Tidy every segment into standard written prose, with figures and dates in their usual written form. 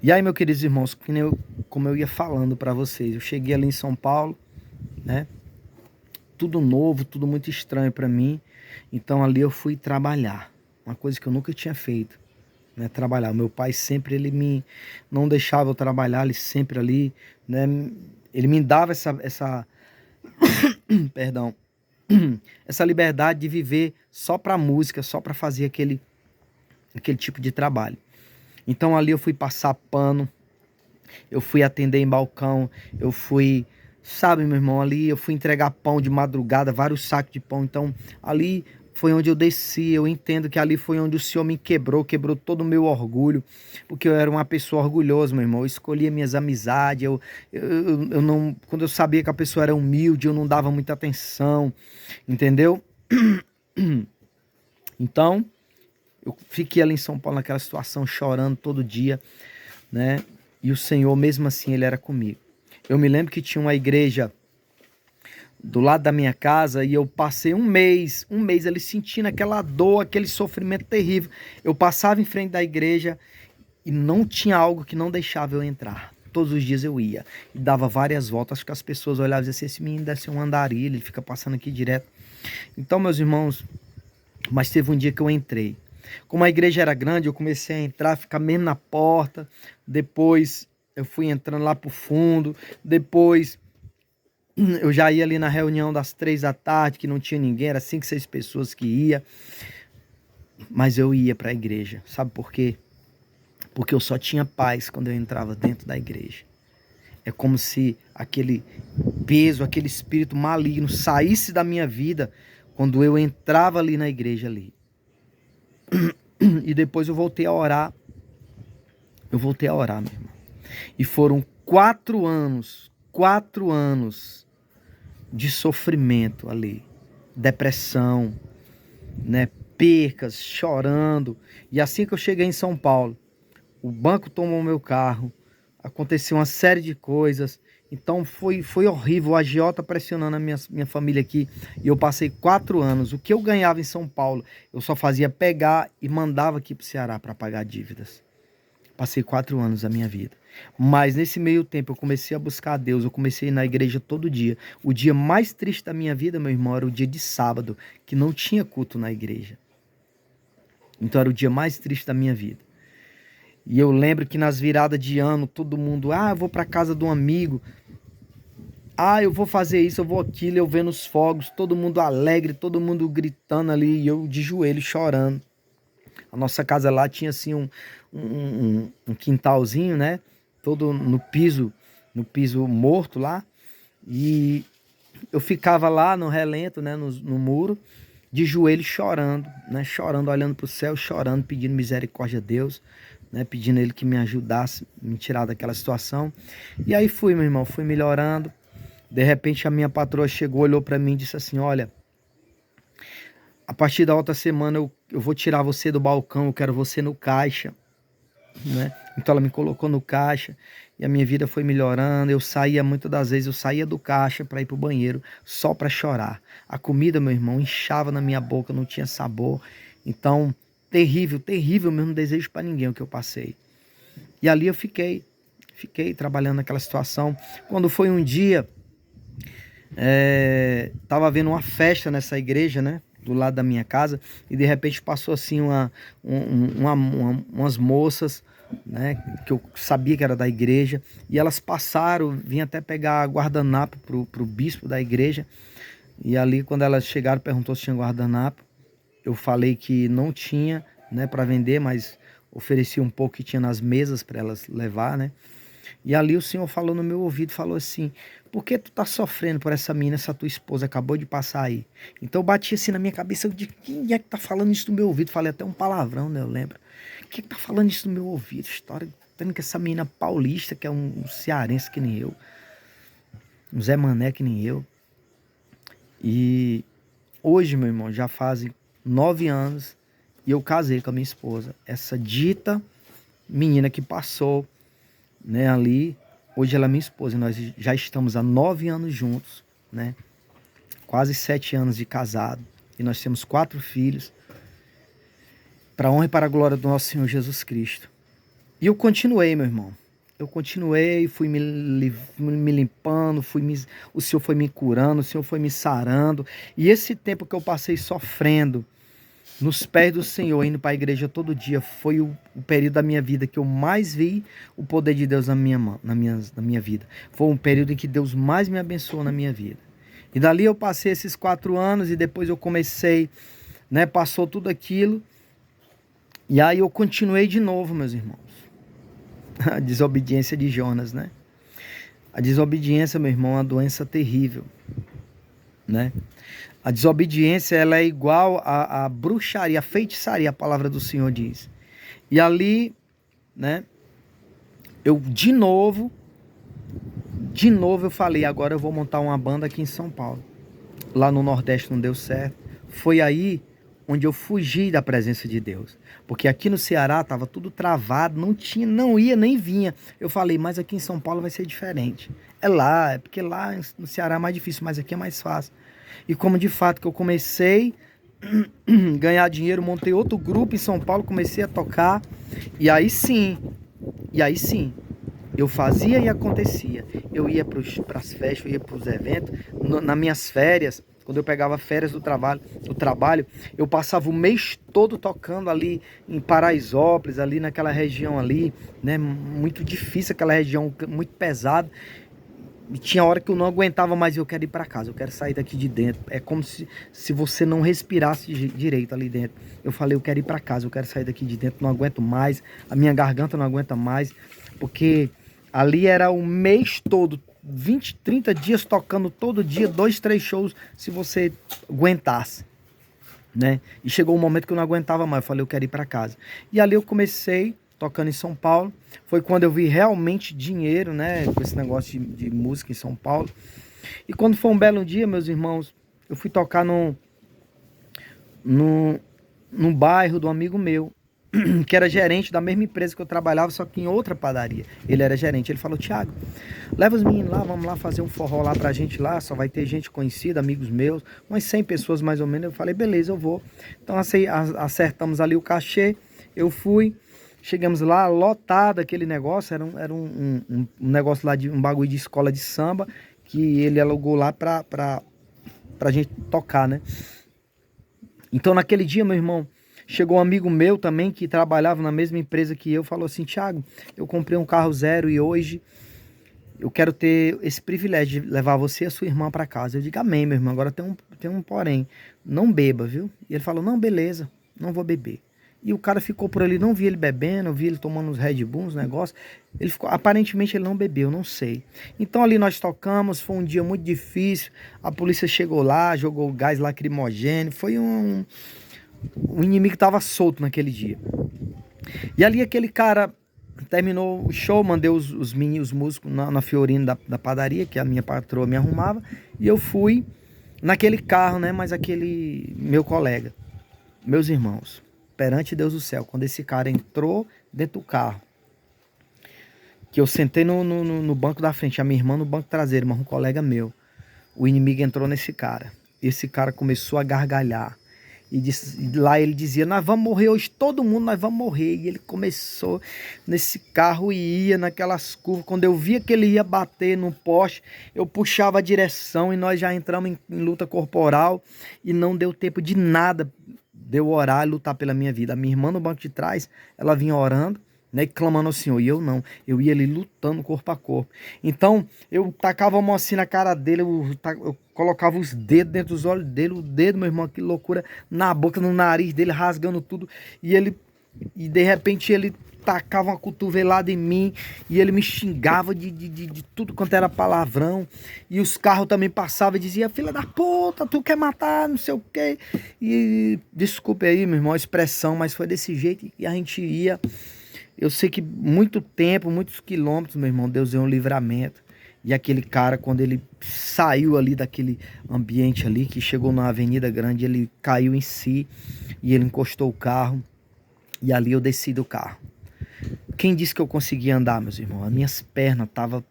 E aí, meus queridos irmãos, como eu ia falando para vocês, eu cheguei ali em São Paulo, né? Tudo novo, tudo muito estranho para mim. Então ali eu fui trabalhar, uma coisa que eu nunca tinha feito, né? Trabalhar. Meu pai sempre ele me não deixava eu trabalhar, ele sempre ali, né? Ele me dava essa perdão, essa liberdade de viver só para música, só para fazer aquele tipo de trabalho. Então ali eu fui passar pano, eu fui atender em balcão, eu fui, sabe, meu irmão, ali eu fui entregar pão de madrugada, vários sacos de pão. Então, ali foi onde eu desci. Eu entendo que ali foi onde o Senhor me quebrou todo o meu orgulho, porque eu era uma pessoa orgulhosa, meu irmão. Eu escolhia minhas amizades, eu não, quando eu sabia que a pessoa era humilde, eu não dava muita atenção, entendeu? Então, eu fiquei ali em São Paulo naquela situação, chorando todo dia, né? E o Senhor, mesmo assim, ele era comigo. Eu me lembro que tinha uma igreja do lado da minha casa e eu passei um mês ali sentindo aquela dor, aquele sofrimento terrível. Eu passava em frente da igreja e não tinha algo que não deixava eu entrar. Todos os dias eu ia e dava várias voltas, acho que as pessoas olhavam e diziam assim, esse menino deve ser um andarilho, ele fica passando aqui direto. Então, meus irmãos, mas teve um dia que eu entrei. Como a igreja era grande, eu comecei a entrar, ficar mesmo na porta. Depois eu fui entrando lá pro fundo. Depois eu já ia ali na reunião das 3 da tarde, que não tinha ninguém, era 5, 6 pessoas que ia. Mas eu ia para a igreja. Sabe por quê? Porque eu só tinha paz quando eu entrava dentro da igreja. É como se aquele peso, aquele espírito maligno saísse da minha vida quando eu entrava ali na igreja ali. E depois eu voltei a orar. Eu voltei a orar, meu irmão. E foram 4 anos de sofrimento ali. Depressão, né? Percas, chorando. E assim que eu cheguei em São Paulo, o banco tomou meu carro. Aconteceu uma série de coisas. Então foi horrível. O agiota pressionando a minha família aqui. E eu passei 4 anos. O que eu ganhava em São Paulo, eu só fazia pegar e mandava aqui para o Ceará para pagar dívidas. Passei 4 anos da minha vida. Mas nesse meio tempo eu comecei a buscar a Deus. Eu comecei a ir na igreja todo dia. O dia mais triste da minha vida, meu irmão, era o dia de sábado, que não tinha culto na igreja. Então era o dia mais triste da minha vida. E eu lembro que nas viradas de ano, todo mundo, eu vou para casa de um amigo. Eu vou fazer isso, eu vou aquilo, eu vendo os fogos, todo mundo alegre, todo mundo gritando ali, e eu de joelho chorando. A nossa casa lá tinha assim um quintalzinho, né? Todo no piso morto lá. E eu ficava lá no relento, né? No muro, de joelho chorando, né? Chorando, olhando para o céu, chorando, pedindo misericórdia a Deus, né? Pedindo a Ele que me ajudasse, me tirar daquela situação. E aí fui, meu irmão, fui melhorando. De repente a minha patroa chegou, olhou para mim e disse assim, olha, a partir da outra semana eu vou tirar você do balcão, eu quero você no caixa, né? Então ela me colocou no caixa e a minha vida foi melhorando. Eu saía, muitas das vezes, eu saía do caixa para ir pro banheiro só para chorar. A comida, meu irmão, inchava na minha boca, não tinha sabor. Então, terrível, terrível mesmo, não desejo para ninguém o que eu passei. E ali eu fiquei trabalhando naquela situação. Quando foi um dia, tava havendo uma festa nessa igreja, né? Do lado da minha casa, e de repente passou assim umas moças, né, que eu sabia que era da igreja, e elas passaram, vim até pegar guardanapo pro bispo da igreja, e ali quando elas chegaram, perguntou se tinha guardanapo, eu falei que não tinha, né, para vender, mas ofereci um pouco que tinha nas mesas para elas levar, né. E ali o Senhor falou no meu ouvido, falou assim, por que tu tá sofrendo por essa menina, essa tua esposa acabou de passar aí? Então eu bati assim na minha cabeça, eu disse, quem é que tá falando isso no meu ouvido? Falei até um palavrão, né, eu lembro. Quem é que tá falando isso no meu ouvido? História, tendo que essa menina paulista, que é um cearense que nem eu, um Zé Mané que nem eu. E hoje, meu irmão, já fazem 9 anos e eu casei com a minha esposa. Essa dita menina que passou, né, ali, hoje ela é minha esposa, e nós já estamos há 9 anos juntos, né, quase 7 anos de casado, e nós temos 4 filhos, para a honra e para a glória do nosso Senhor Jesus Cristo. E eu continuei, meu irmão. Eu continuei, fui me limpando, o Senhor foi me curando, o Senhor foi me sarando. E esse tempo que eu passei sofrendo, nos pés do Senhor, indo para a igreja todo dia, foi o período da minha vida que eu mais vi o poder de Deus na minha vida. Foi um período em que Deus mais me abençoou na minha vida. E dali eu passei esses 4 anos e depois eu comecei, né? Passou tudo aquilo. E aí eu continuei de novo, meus irmãos. A desobediência de Jonas, né? A desobediência, meu irmão, é uma doença terrível, né? A desobediência, ela é igual à bruxaria, à feitiçaria, a palavra do Senhor diz. E ali, né, eu de novo eu falei, agora eu vou montar uma banda aqui em São Paulo. Lá no Nordeste não deu certo. Foi aí onde eu fugi da presença de Deus. Porque aqui no Ceará estava tudo travado, não ia nem vinha. Eu falei, mas aqui em São Paulo vai ser diferente. É porque lá no Ceará é mais difícil, mas aqui é mais fácil. E como de fato que eu comecei a ganhar dinheiro, montei outro grupo em São Paulo, comecei a tocar. E aí sim, eu fazia e acontecia. Eu ia para as festas, eu ia para os eventos. Nas minhas férias, quando eu pegava férias do trabalho, eu passava o mês todo tocando ali em Paraisópolis, ali naquela região ali, né? Muito difícil, aquela região muito pesada. E tinha hora que eu não aguentava mais, eu quero ir para casa, eu quero sair daqui de dentro. É como se você não respirasse direito ali dentro. Eu falei, eu quero ir para casa, eu quero sair daqui de dentro, não aguento mais, a minha garganta não aguenta mais, porque ali era o mês todo, 20, 30 dias tocando todo dia, 2, 3 shows, se você aguentasse, né? E chegou um momento que eu não aguentava mais, eu falei, eu quero ir para casa. E ali eu comecei tocando em São Paulo. Foi quando eu vi realmente dinheiro, né, com esse negócio de música em São Paulo. E quando foi um belo dia, meus irmãos, eu fui tocar num, num bairro do amigo meu, que era gerente da mesma empresa que eu trabalhava, só que em outra padaria. Ele era gerente. Ele falou, Thiago, leva os meninos lá, vamos lá fazer um forró lá pra gente lá, só vai ter gente conhecida, amigos meus, umas 100 pessoas mais ou menos. Eu falei, beleza, eu vou. Então acertamos ali o cachê, eu fui. Chegamos lá, lotado aquele negócio, era um negócio lá, de um bagulho de escola de samba, que ele alugou lá pra gente tocar, né? Então naquele dia, meu irmão, chegou um amigo meu também, que trabalhava na mesma empresa que eu, falou assim, Thiago, eu comprei um carro zero e hoje eu quero ter esse privilégio de levar você e a sua irmã pra casa. Eu digo, amém, meu irmão, agora tem um porém, não beba, viu? E ele falou, não, beleza, não vou beber. E o cara ficou por ali, não vi ele bebendo, vi ele tomando uns Red Bull, uns negócios. Ele ficou, aparentemente ele não bebeu, não sei. Então ali nós tocamos, foi um dia muito difícil. A polícia chegou lá, jogou gás lacrimogêneo. Foi o inimigo estava solto naquele dia. E ali aquele cara terminou o show, mandei os músicos na Fiorino da padaria, que a minha patroa me arrumava. E eu fui naquele carro, né? Mas aquele meu colega, meus irmãos, perante Deus do céu, quando esse cara entrou dentro do carro, que eu sentei no banco da frente, a minha irmã no banco traseiro, mas um colega meu, o inimigo entrou nesse cara. Esse cara começou a gargalhar. E lá ele dizia, nós vamos morrer hoje, todo mundo, nós vamos morrer. E ele começou nesse carro e ia naquelas curvas. Quando eu via que ele ia bater no poste, eu puxava a direção e nós já entramos em luta corporal. E não deu tempo de nada de eu orar e lutar pela minha vida. A minha irmã no banco de trás, ela vinha orando, né, e clamando ao Senhor. E eu não, eu ia ali lutando corpo a corpo. Então, eu tacava a mão assim na cara dele, eu colocava os dedos dentro dos olhos dele, o dedo, meu irmão, que loucura, na boca, no nariz dele, rasgando tudo. E de repente ele tacava uma cotovelada em mim e ele me xingava de tudo quanto era palavrão. E os carros também passavam e diziam, filha da puta, tu quer matar, não sei o quê. E desculpe aí, meu irmão, a expressão, mas foi desse jeito e a gente ia. Eu sei que muito tempo, muitos quilômetros, meu irmão, Deus deu um livramento. E aquele cara, quando ele saiu ali daquele ambiente ali, que chegou na Avenida Grande, ele caiu em si e ele encostou o carro. E ali eu desci do carro. Quem disse que eu conseguia andar, meus irmãos? As minhas pernas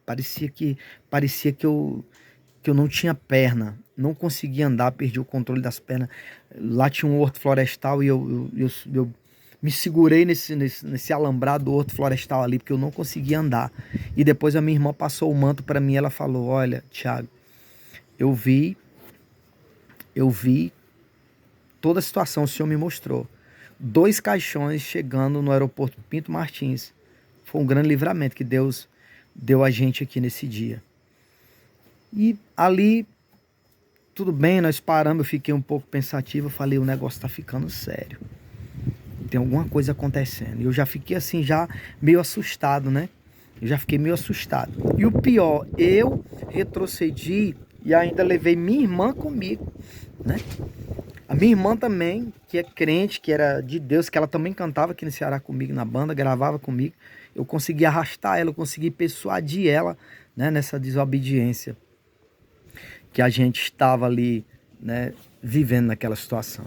parecia que eu não tinha perna. Não conseguia andar, perdi o controle das pernas. Lá tinha um horto florestal e eu me segurei nesse alambrado horto florestal ali, porque eu não conseguia andar. E depois a minha irmã passou o manto para mim, ela falou: olha, Thiago, eu vi toda a situação, o senhor me mostrou. 2 caixões chegando no aeroporto Pinto Martins. Foi um grande livramento que Deus deu a gente aqui nesse dia. E ali, tudo bem, nós paramos, eu fiquei um pouco pensativo, eu falei, o negócio tá ficando sério. Tem alguma coisa acontecendo. E eu já fiquei assim, já meio assustado, né? Eu já fiquei meio assustado. E o pior, eu retrocedi e ainda levei minha irmã comigo, né? A minha irmã também, que é crente, que era de Deus, que ela também cantava aqui no Ceará comigo na banda, gravava comigo. Eu consegui arrastar ela, eu consegui persuadir ela, né, nessa desobediência que a gente estava ali, né, vivendo naquela situação.